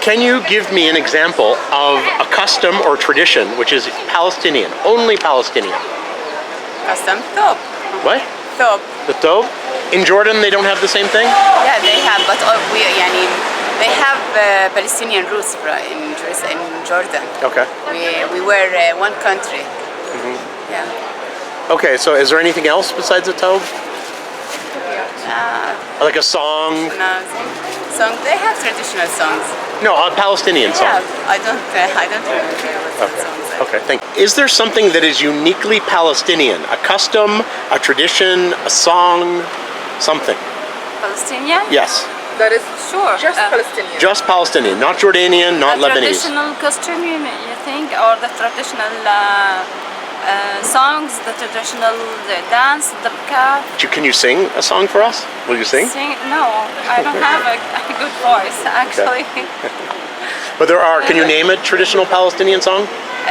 Can you give me an example of a custom or tradition which is Palestinian, only Palestinian? Custom thob. What? Thob. The thob? In Jordan they don't have the same thing? Yeah, they have, but they have Palestinian roots in Jordan. Okay. We were one country. Mm-hmm. Yeah. Okay, so is there anything else besides the thob? Like a song? No, song. They have traditional songs. No, a Palestinian song. Yeah, I don't remember what songs are. Okay, thank you. Is there something that is uniquely Palestinian? A custom, a tradition, a song, something? Palestinian? Yes. That is Sure. just Palestinian. Just Palestinian, not Jordanian, not The Lebanese. traditional costume, you think, or the traditional songs, the traditional dance, the car. Can you sing a song for us? Will you sing? No, I don't have a good voice, actually. But there are, can you name a traditional Palestinian song?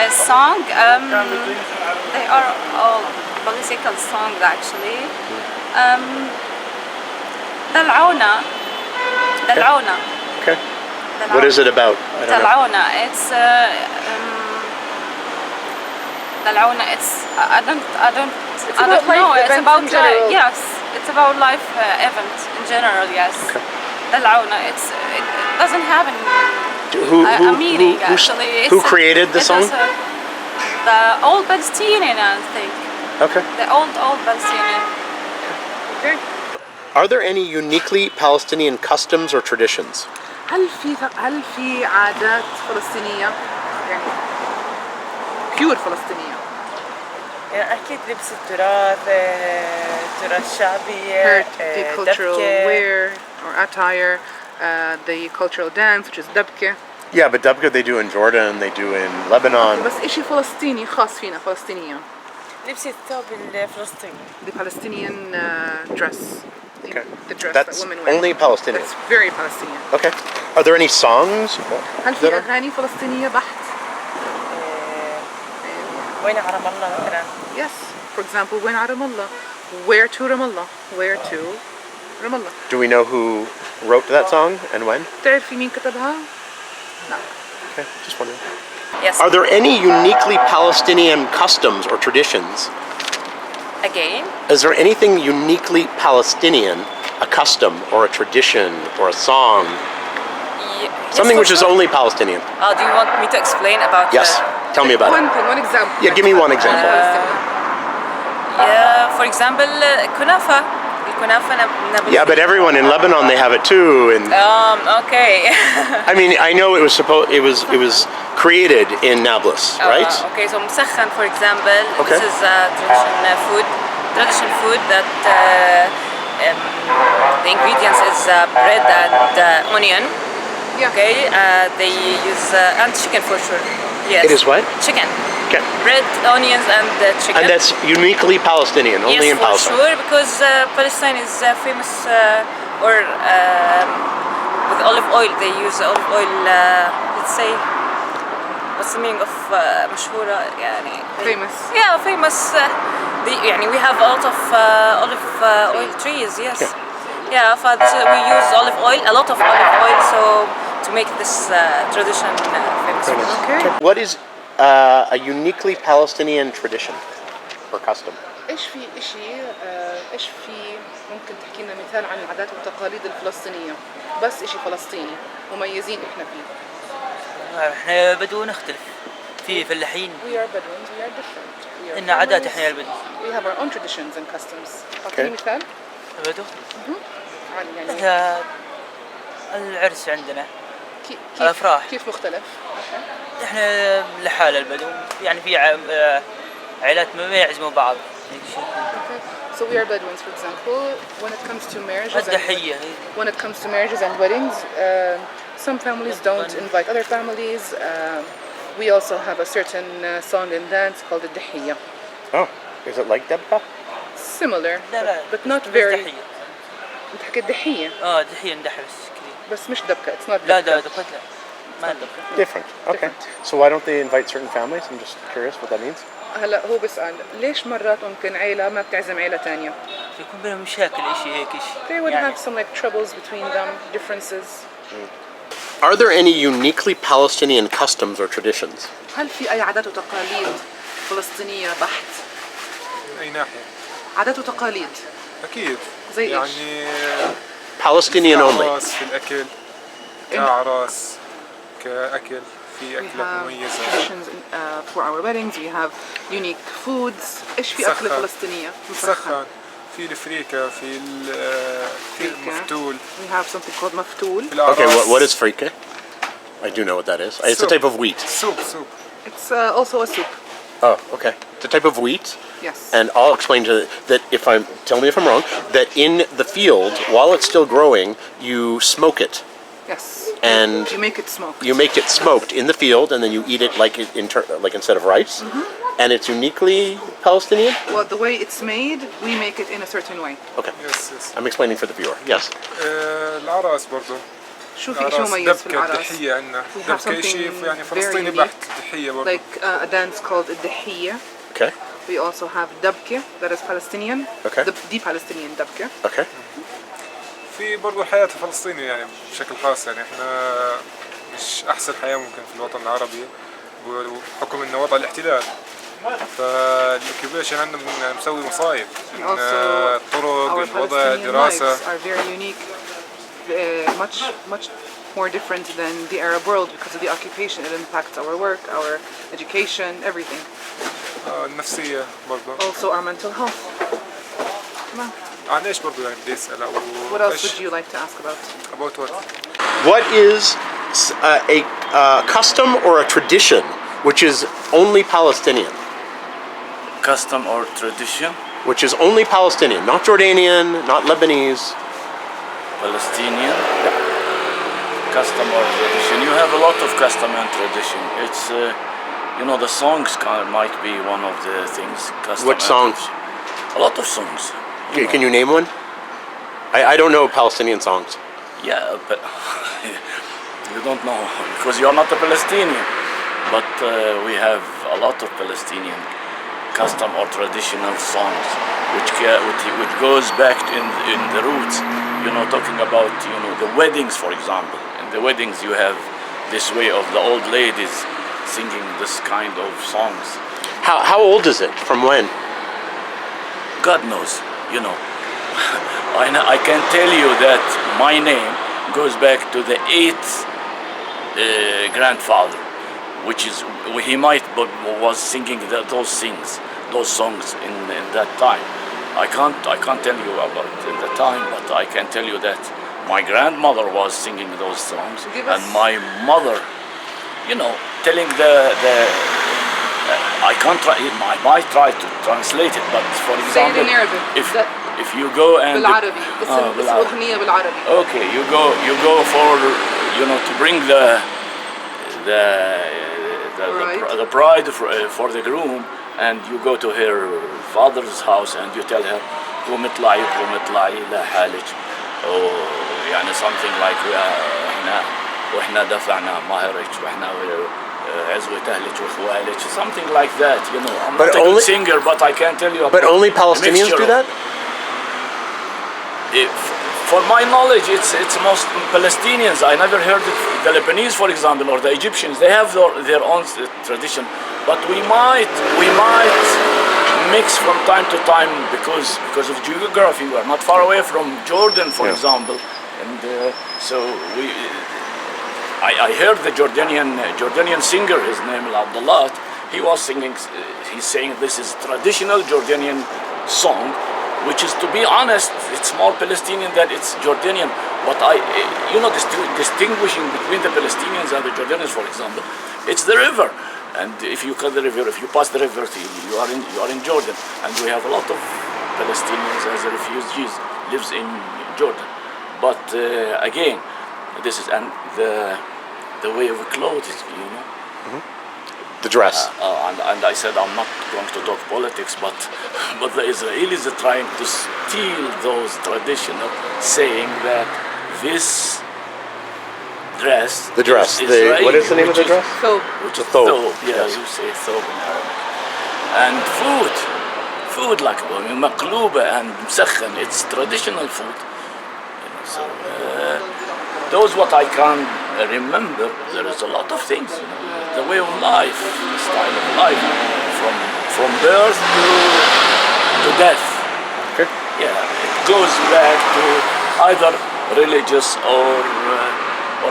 A song, they are all political songs, actually. Dal'auna. Dal'auna. Okay. What is it about? I don't know. Dal'auna, it's Dal'auna, it's I don't about life know. It's events about in general. yes, it's about life events in general. Yes. Okay. Dal'auna, it doesn't have a meaning actually. Who created the song? The old Palestinian, I think. Okay. The old Palestinian. Okay. Are there any uniquely Palestinian customs or traditions? هل في عادات فلسطينية يعني بيور فلسطينية؟ يعني أكيد لبس التراث الشعبي The cultural wear or attire, the cultural dance which is dabke. Yeah, but Dabka they do in Jordan, they do in Lebanon. بس إشي فلسطيني خاص فينا فلسطينية. لبس الثوب الفلسطيني. The Palestinian dress. Okay. The dress That's that women wear. only Palestinian. That's very Palestinian. Okay. Are there any songs? هل في أغاني فلسطينية بحت؟ وين على رام الله مثلا؟ Yes. For example, وين على رام الله? Where to Ramallah? Where to Ramallah? Do we know who wrote that song and when? تعرفي مين كتبها؟ لا. Okay, just wondering. Yes. Are there any uniquely Palestinian customs or traditions? Again. Is there anything uniquely Palestinian, a custom or a tradition or a song? Something which is only Palestinian? Do you want me to explain about? Yes. Tell me about it. One example. Yeah, give me one example. Yeah, for example, kunafa. Yeah, but everyone in Lebanon they have it too. And Okay. I mean, I know it was created in Nablus, right? Okay, so مسخن, for example, Okay. this is traditional food that the ingredients is bread and onion. Yeah. Okay, they use and chicken for sure. Yes. It is what? Chicken. Okay. Bread, onions, and chicken. And that's uniquely Palestinian, only yes, in for Palestine. sure, because Palestine is famous with olive oil. They use olive oil. Let's say, what's the meaning of مشهورة يعني? Famous. Yeah, famous. We have a lot of olive oil trees. Yes. Yeah, we use olive oil, a lot of olive oil, so to make this tradition famous. Okay. What is a uniquely Palestinian tradition or custom? ايش في ممكن تحكي لنا مثال عن العادات والتقاليد الفلسطينية بس اشي فلسطيني مميزين احنا فيه. احنا بدو نختلف في فلاحين. We are Bedouins, we are different. إن عادات احنا البدو. We have our own traditions and customs. Okay. أعطيني مثال. بدو. يعني احنا العرس عندنا. الأفراح. كيف مختلف؟ احنا لحالة البدو يعني في عائلات ما يعزموا بعض. So we are Bedouins, for example, when it comes to marriages and weddings, some families don't invite other families. We also have a certain song and dance called the Dahiyya. Oh, is it like Debka? Similar, but not very. انت حكيت دحية. دحية ندحي بس مش دبكة. It's not. لا دبكة لا. ما دبكة. Different. Okay. So why don't they invite certain families? I'm just curious what that means. هلا هو بسأل ليش مرات ممكن عيلة ما بتعزم عيلة تانية؟ يكون بينهم مشاكل إشي هيك إشي. They would have some like troubles between them, differences. Are there any uniquely Palestinian customs or traditions? هل في أي عادات وتقاليد فلسطينية بحت؟ من أي ناحية؟ عادات وتقاليد أكيد زي إيش؟ يعني Palestinian only. كأعراس في الأكل، كأعراس كأكل في We أكلات have مميزة. traditions for our weddings. We have unique foods. إيش في أكلة مسخن. فلسطينية؟ مسخن في الفريكة في المفتول We have something called مفتول. في الأعراس. Okay, what is frike? I do know what that is. It's a Soup. type of wheat. سوب It's also a soup. Oh, okay. It's a type of wheat. Yes. And I'll explain to that if I'm, tell me if I'm wrong, that in the field, while it's still growing, you smoke it. Yes. And You make it smoked. you make it smoked in the field, and then you eat it like like instead of rice. And it's uniquely Palestinian. Well, the way it's made, we make it in a certain way. Okay, يس I'm explaining for the viewer. Yes. العراس برضو شو في شو العراس مميز في دبكة العراس؟ دحية عندنا We have دبكة شيء something يعني very فلسطيني unique. بحت دحية برضو Like a dance called الدحية. Okay. We also have dabke, that is Palestinian. Okay. The Palestinian dabke. Okay. في برضو الحياة الفلسطينية يعني بشكل خاص يعني احنا مش أحسن حياة ممكن في الوطن العربي بحكم إنه وضع الاحتلال فالأوكيبيشن عندنا مسوي مصايب And إن also, الطرق our الوضع Palestinian دراسة lives are very unique, much more different than the Arab world because of the occupation. It impacts our work, our education, everything. النفسية برضو Also our mental health. تمام. عن إيش برضو يعني بدي أسأل أو What else إيش would you like to ask about? about what What is a custom or a tradition which is only Palestinian? Custom or tradition, Which is only Palestinian, not Jordanian, not Lebanese. Palestinian. Custom or tradition. You have a lot of custom and tradition. It's, the songs might be one of the things. Custom Which and songs? tradition. A lot of songs. Can you name one? I don't know Palestinian songs. Yeah, but you don't know because you're not a Palestinian. But we have a lot of Palestinian custom or traditional songs, which goes back in the roots. Talking about the weddings, for example. In the weddings, you have this way of the old ladies singing this kind of songs. How old is it? From when? God knows, I can tell you that my name goes back to the 8th grandfather, which is he was singing those songs in that time. I can't tell you about the time, but I can tell you that my grandmother was singing those songs, and my mother, telling the I can't try. I might try to translate it, but for Say it example, in Arabic. if you go and بالعربي. اسم أغنية بالعربي. okay, you go for to bring the bride for the groom, and you go to her father's house and you tell her قوم اطلعي لحالك أو يعني something like واحنا دفعنا مهرك واحنا عزوة أهلك وإخوالك, something like that, I'm But not a only- good singer, but I can tell you about But only Palestinians mixture do of- that? For my knowledge, it's most Palestinians. I never heard it. The Lebanese, for example, or the Egyptians, they have their own tradition. But we might mix from time to time because of geography. We are not far away from Jordan, for Yeah. example, and so I heard the Jordanian singer. His name is Abdullah. He was singing. He's saying this is traditional Jordanian song, which is, to be honest, it's more Palestinian than it's Jordanian. But distinguishing between the Palestinians and the Jordanians, for example, it's the river. And if you cut the river, if you pass the river, you are in Jordan. And we have a lot of Palestinians as refugees lives in Jordan. But again, this is and the way of clothes, The dress. and I said I'm not going to talk politics, but the Israelis are trying to steal those traditional, saying that this dress. The dress. is What is the name of the which dress? So Which is thobe. thobe. Yeah, Yes. you say thobe in Arabic. And food like مقلوبة and مسخن. It's traditional food. So those what I can remember there is a lot of things, you know, the way of life, the style of life, from birth to death. Okay. Yeah, it goes back to either religious or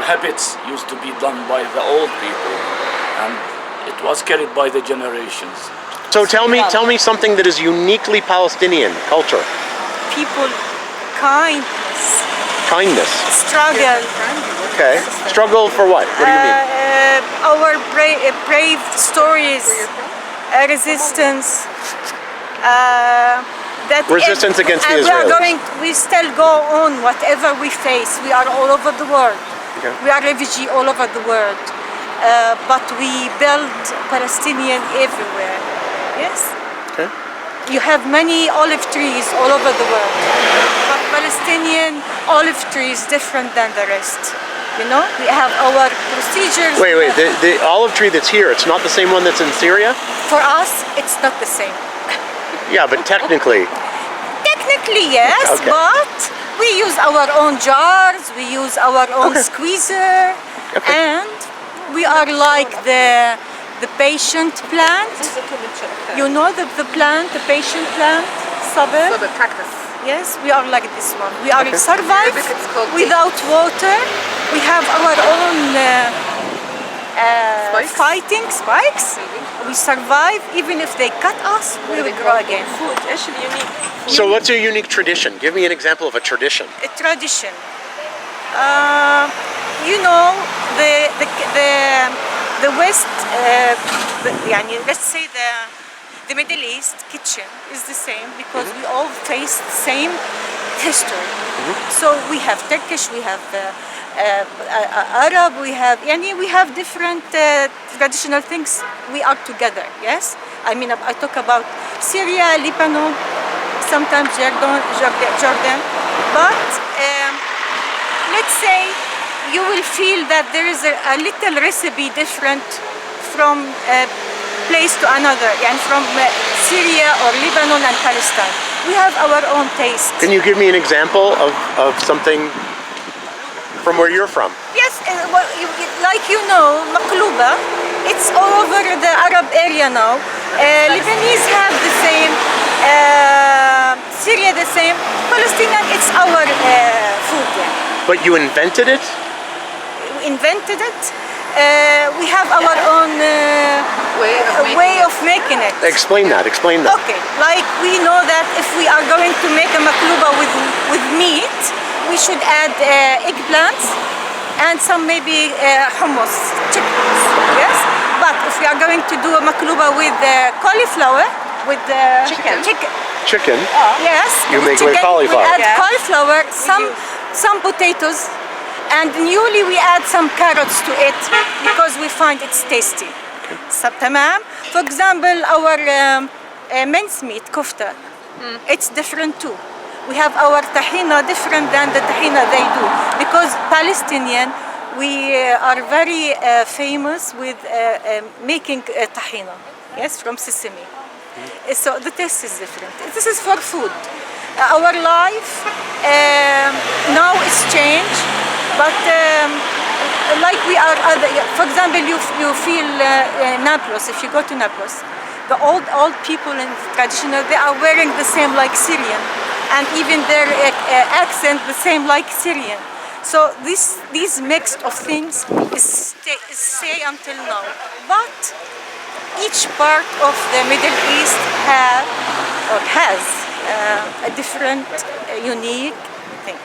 habits used to be done by the old people, and it was carried by the generations. So tell me something that is uniquely Palestinian culture. People, kindness, Kindness. struggle, Okay. Struggle for what? What do you mean? our brave stories, resistance. That Resistance against the Israelis. We still go on whatever we face. We are all over the world. Okay. We are refugees all over the world. But we build Palestinian everywhere. Yes? Okay. You have many olive trees all over the world. But Palestinian olive tree is different than the rest. You know, we have our procedures. Wait. The olive tree that's here, it's not the same one that's in Syria? For us, it's not the same. Yeah, but technically. Technically, yes, Okay. but we use our own jars, we use our own squeezer, Okay. and we are like the patient plant. You know the plant, the patient plant, sabr? So the cactus. Yes, we are like this one. We are survive Arabic it's called without water. We have our own Spikes? fighting spikes. We survive even if they cut us. We will grow again. food ايش اليونيك So what's your unique tradition? Give me an example of a tradition. A tradition. You know, the West, let's say the Middle East kitchen is the same because we all face the same history. So we have Turkish, we have Arab, we have different traditional things. We are together, yes? I mean, I talk about Syria, Lebanon, sometimes Jordan. But let's say you will feel that there is a little recipe different from place to another, and from Syria or Lebanon and Palestine. We have our own taste. Can you give me an example of something from where you're from? Yes, like you know, maqluba, it's all over the Arab area now. Lebanese have the same, Syria the same. Palestinian, it's our food. Yeah. But you invented it? We invented it. We have our own way of making it. Explain that. Okay, like we know that if we are going to make a makluba with meat, we should add eggplants and some maybe hummus, chickens, yes? But if we are going to do a makluba with cauliflower, with Chicken? yes, You with make with chicken, cauliflower. we add cauliflower, some potatoes, and newly we add some carrots to it because we find it's tasty. تمام. For example, our mincemeat kofta, it's different too. We have our tahina different than the tahina they do because Palestinian, we are very famous with making tahina, yes, from sesame. So the taste is different. This is for food. Our life now is changed, but like we are other. For example, you feel Naples. If you go to Naples, the old people in traditional, they are wearing the same like Syrian, and even their accent the same like Syrian. So these mixed of things is stay until now. But each part of the Middle East has a different, unique thing.